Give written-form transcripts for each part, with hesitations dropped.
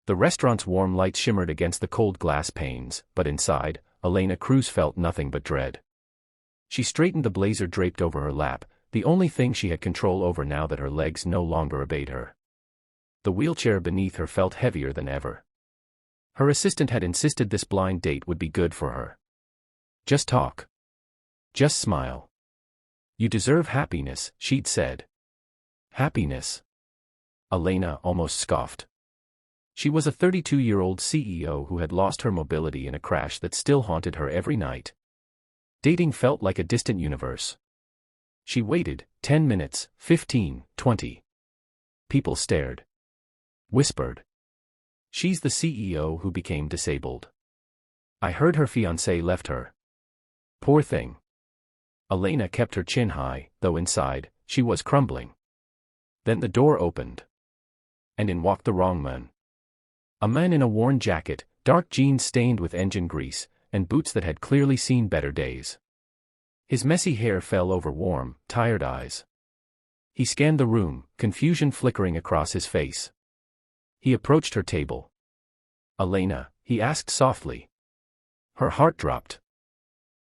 The restaurant's warm light shimmered against the cold glass panes, but inside, Elena Cruz felt nothing but dread. She straightened the blazer draped over her lap, the only thing she had control over now that her legs no longer obeyed her. The wheelchair beneath her felt heavier than ever. Her assistant had insisted this blind date would be good for her. Just talk. Just smile. You deserve happiness, she'd said. Happiness? Elena almost scoffed. She was a 32-year-old CEO who had lost her mobility in a crash that still haunted her every night. Dating felt like a distant universe. She waited, 10 minutes, 15, 20. People stared. Whispered. She's the CEO who became disabled. I heard her fiancé left her. Poor thing. Elena kept her chin high, though inside, she was crumbling. Then the door opened. And in walked the wrong man. A man in a worn jacket, dark jeans stained with engine grease, and boots that had clearly seen better days. His messy hair fell over warm, tired eyes. He scanned the room, confusion flickering across his face. He approached her table. Elena, he asked softly. Her heart dropped.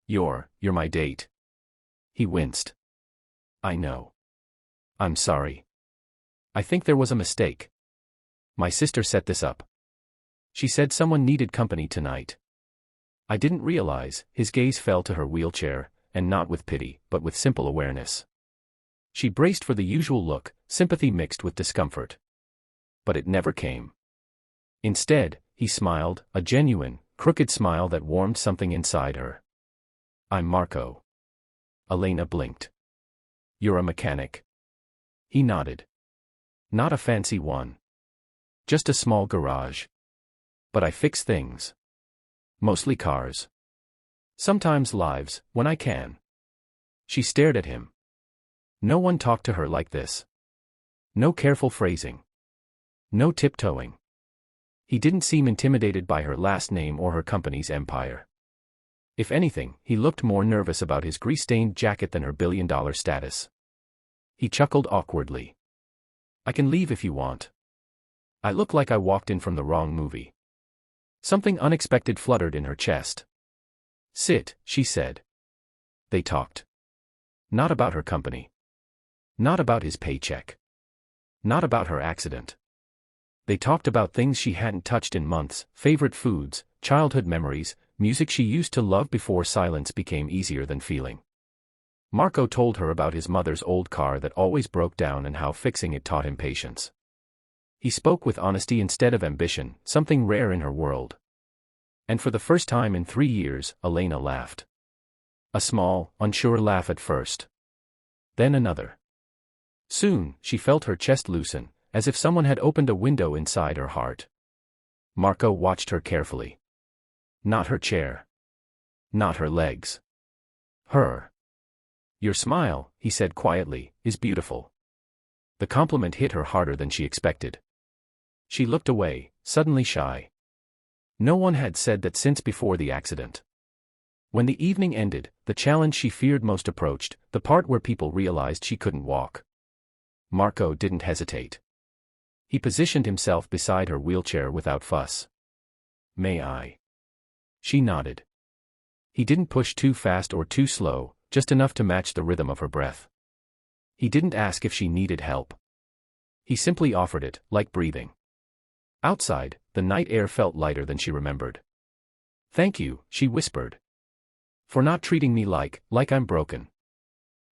You're my date. He winced. I know. I'm sorry. I think there was a mistake. My sister set this up. She said someone needed company tonight. I didn't realize. His gaze fell to her wheelchair, and not with pity, but with simple awareness. She braced for the usual look, sympathy mixed with discomfort. But it never came. Instead, he smiled, a genuine, crooked smile that warmed something inside her. I'm Marco. Elena blinked. You're a mechanic. He nodded. Not a fancy one. Just a small garage. But I fix things. Mostly cars. Sometimes lives, when I can. She stared at him. No one talked to her like this. No careful phrasing. No tiptoeing. He didn't seem intimidated by her last name or her company's empire. If anything, he looked more nervous about his grease-stained jacket than her billion-dollar status. He chuckled awkwardly. I can leave if you want. I look like I walked in from the wrong movie. Something unexpected fluttered in her chest. Sit, she said. They talked. Not about her company. Not about his paycheck. Not about her accident. They talked about things she hadn't touched in months, favorite foods, childhood memories, music she used to love before silence became easier than feeling. Marco told her about his mother's old car that always broke down and how fixing it taught him patience. He spoke with honesty instead of ambition, something rare in her world. And for the first time in 3 years, Elena laughed. A small, unsure laugh at first. Then another. Soon, she felt her chest loosen, as if someone had opened a window inside her heart. Marco watched her carefully. Not her chair. Not her legs. Her. Your smile, he said quietly, is beautiful. The compliment hit her harder than she expected. She looked away, suddenly shy. No one had said that since before the accident. When the evening ended, the challenge she feared most approached, the part where people realized she couldn't walk. Marco didn't hesitate. He positioned himself beside her wheelchair without fuss. May I? She nodded. He didn't push too fast or too slow, just enough to match the rhythm of her breath. He didn't ask if she needed help. He simply offered it, like breathing. Outside, the night air felt lighter than she remembered. Thank you, she whispered. For not treating me like I'm broken.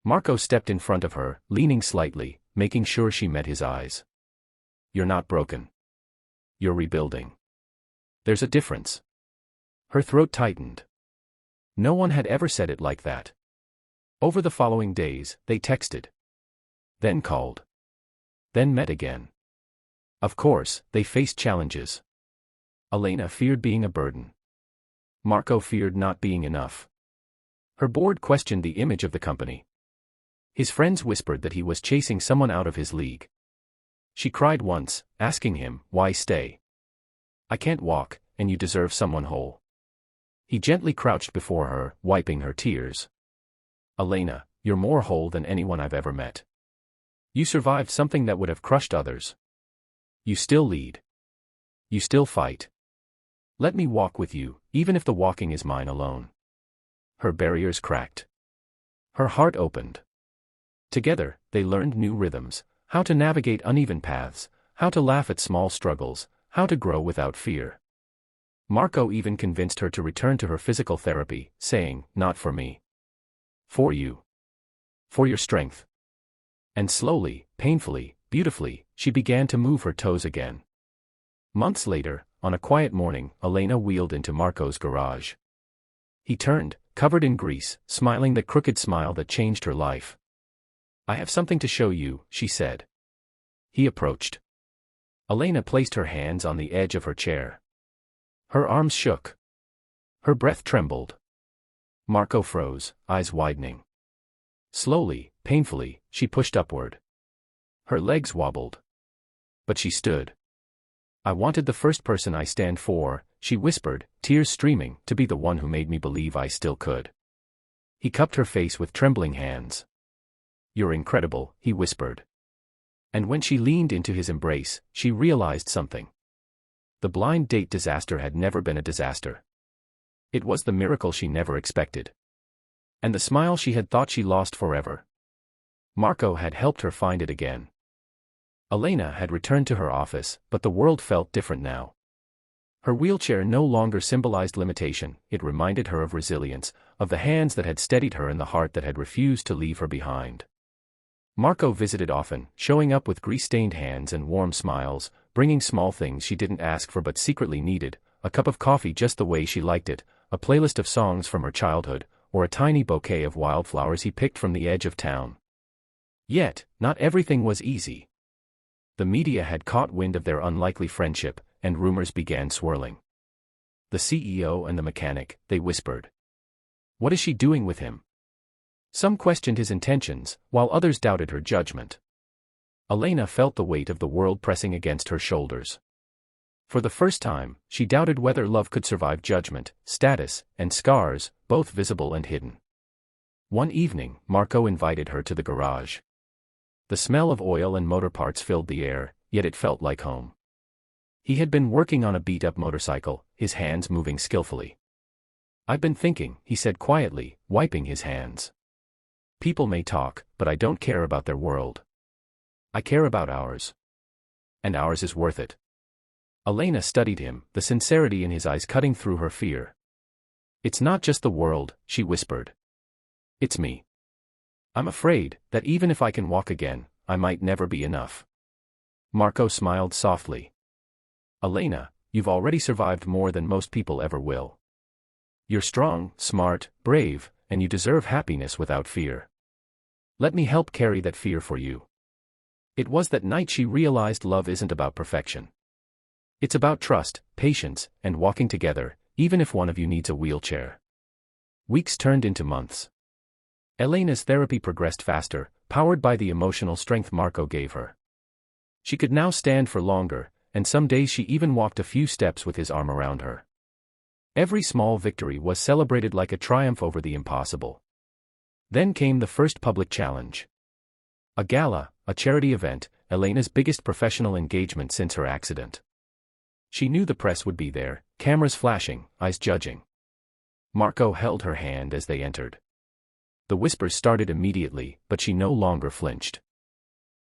Marco stepped in front of her, leaning slightly, making sure she met his eyes. You're not broken. You're rebuilding. There's a difference. Her throat tightened. No one had ever said it like that. Over the following days, they texted. Then called. Then met again. Of course, they faced challenges. Elena feared being a burden. Marco feared not being enough. Her board questioned the image of the company. His friends whispered that he was chasing someone out of his league. She cried once, asking him, why stay? I can't walk, and you deserve someone whole. He gently crouched before her, wiping her tears. Elena, you're more whole than anyone I've ever met. You survived something that would have crushed others. You still lead. You still fight. Let me walk with you, even if the walking is mine alone. Her barriers cracked. Her heart opened. Together, they learned new rhythms, how to navigate uneven paths, how to laugh at small struggles, how to grow without fear. Marco even convinced her to return to her physical therapy, saying, "Not for me. For you. For your strength." And slowly, painfully, beautifully, she began to move her toes again. Months later, on a quiet morning, Elena wheeled into Marco's garage. He turned, covered in grease, smiling the crooked smile that changed her life. "I have something to show you," she said. He approached. Elena placed her hands on the edge of her chair. Her arms shook. Her breath trembled. Marco froze, eyes widening. Slowly, painfully, she pushed upward. Her legs wobbled. But she stood. "I wanted the first person I stand for," she whispered, tears streaming, "to be the one who made me believe I still could." He cupped her face with trembling hands. "You're incredible," he whispered. And when she leaned into his embrace, she realized something. The blind date disaster had never been a disaster. It was the miracle she never expected. And the smile she had thought she lost forever. Marco had helped her find it again. Elena had returned to her office, but the world felt different now. Her wheelchair no longer symbolized limitation, it reminded her of resilience, of the hands that had steadied her and the heart that had refused to leave her behind. Marco visited often, showing up with grease-stained hands and warm smiles, bringing small things she didn't ask for but secretly needed, a cup of coffee just the way she liked it, a playlist of songs from her childhood, or a tiny bouquet of wildflowers he picked from the edge of town. Yet, not everything was easy. The media had caught wind of their unlikely friendship, and rumors began swirling. "The CEO and the mechanic," they whispered. "What is she doing with him?" Some questioned his intentions, while others doubted her judgment. Elena felt the weight of the world pressing against her shoulders. For the first time, she doubted whether love could survive judgment, status, and scars, both visible and hidden. One evening, Marco invited her to the garage. The smell of oil and motor parts filled the air, yet it felt like home. He had been working on a beat-up motorcycle, his hands moving skillfully. "I've been thinking," he said quietly, wiping his hands. "People may talk, but I don't care about their world. I care about ours. And ours is worth it." Elena studied him, the sincerity in his eyes cutting through her fear. "It's not just the world," she whispered. "It's me. I'm afraid that even if I can walk again, I might never be enough." Marco smiled softly. "Elena, you've already survived more than most people ever will. You're strong, smart, brave, and you deserve happiness without fear. Let me help carry that fear for you." It was that night she realized love isn't about perfection. It's about trust, patience, and walking together, even if one of you needs a wheelchair. Weeks turned into months. Elena's therapy progressed faster, powered by the emotional strength Marco gave her. She could now stand for longer, and some days she even walked a few steps with his arm around her. Every small victory was celebrated like a triumph over the impossible. Then came the first public challenge. A gala, a charity event, Elena's biggest professional engagement since her accident. She knew the press would be there, cameras flashing, eyes judging. Marco held her hand as they entered. The whispers started immediately, but she no longer flinched.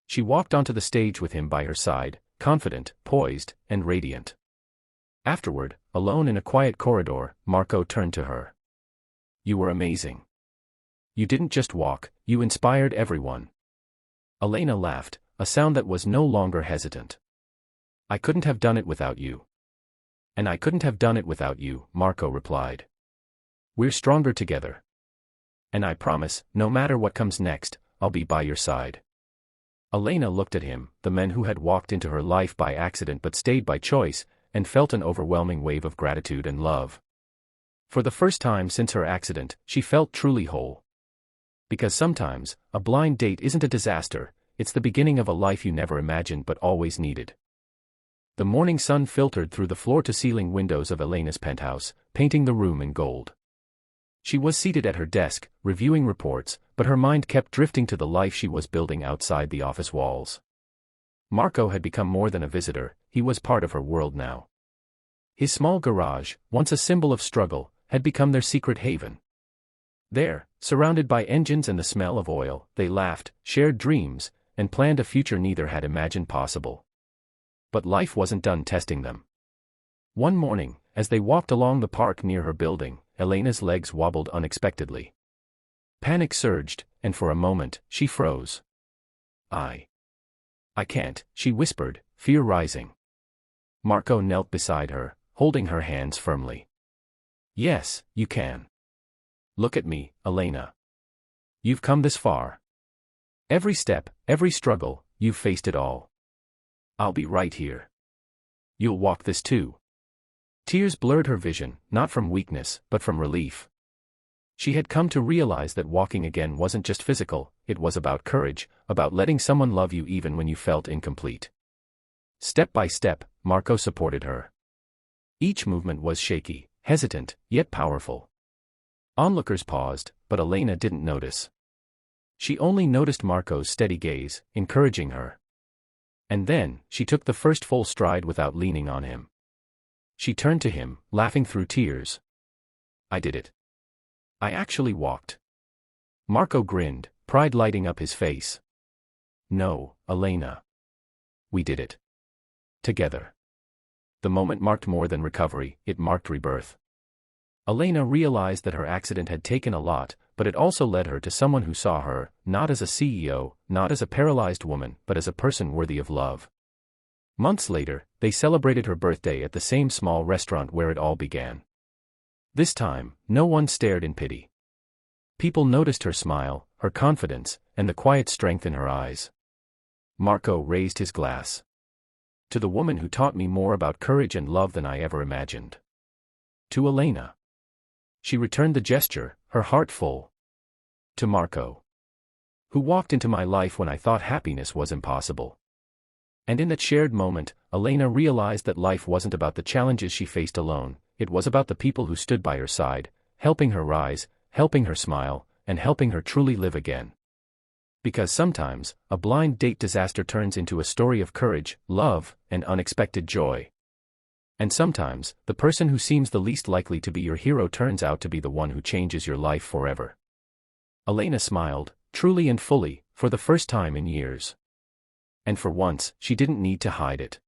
She walked onto the stage with him by her side, confident, poised, and radiant. Afterward, alone in a quiet corridor, Marco turned to her. "You were amazing. You didn't just walk, you inspired everyone." Elena laughed, a sound that was no longer hesitant. "I couldn't have done it without you." "And I couldn't have done it without you," Marco replied. "We're stronger together. And I promise, no matter what comes next, I'll be by your side." Elena looked at him, the man who had walked into her life by accident but stayed by choice, and felt an overwhelming wave of gratitude and love. For the first time since her accident, she felt truly whole. Because sometimes, a blind date isn't a disaster, it's the beginning of a life you never imagined but always needed. The morning sun filtered through the floor-to-ceiling windows of Elena's penthouse, painting the room in gold. She was seated at her desk, reviewing reports, but her mind kept drifting to the life she was building outside the office walls. Marco had become more than a visitor, he was part of her world now. His small garage, once a symbol of struggle, had become their secret haven. There, surrounded by engines and the smell of oil, they laughed, shared dreams, and planned a future neither had imagined possible. But life wasn't done testing them. One morning, as they walked along the park near her building, Elena's legs wobbled unexpectedly. Panic surged, and for a moment, she froze. I can't, she whispered, fear rising. Marco knelt beside her, holding her hands firmly. Yes, you can. Look at me, Elena. You've come this far. Every step, every struggle, you've faced it all. I'll be right here. You'll walk this too. Tears blurred her vision, not from weakness, but from relief. She had come to realize that walking again wasn't just physical, it was about courage, about letting someone love you even when you felt incomplete. Step by step, Marco supported her. Each movement was shaky, hesitant, yet powerful. Onlookers paused, but Elena didn't notice. She only noticed Marco's steady gaze, encouraging her. And then, she took the first full stride without leaning on him. She turned to him, laughing through tears. I did it. I actually walked. Marco grinned, pride lighting up his face. No, Elena. We did it. Together. The moment marked more than recovery, it marked rebirth. Elena realized that her accident had taken a lot, but it also led her to someone who saw her, not as a CEO, not as a paralyzed woman, but as a person worthy of love. Months later, they celebrated her birthday at the same small restaurant where it all began. This time, no one stared in pity. People noticed her smile, her confidence, and the quiet strength in her eyes. Marco raised his glass. To the woman who taught me more about courage and love than I ever imagined. To Elena. She returned the gesture, her heart full. To Marco. Who walked into my life when I thought happiness was impossible. And in that shared moment, Elena realized that life wasn't about the challenges she faced alone, it was about the people who stood by her side, helping her rise, helping her smile, and helping her truly live again. Because sometimes, a blind date disaster turns into a story of courage, love, and unexpected joy. And sometimes, the person who seems the least likely to be your hero turns out to be the one who changes your life forever. Elena smiled, truly and fully, for the first time in years. And for once, she didn't need to hide it.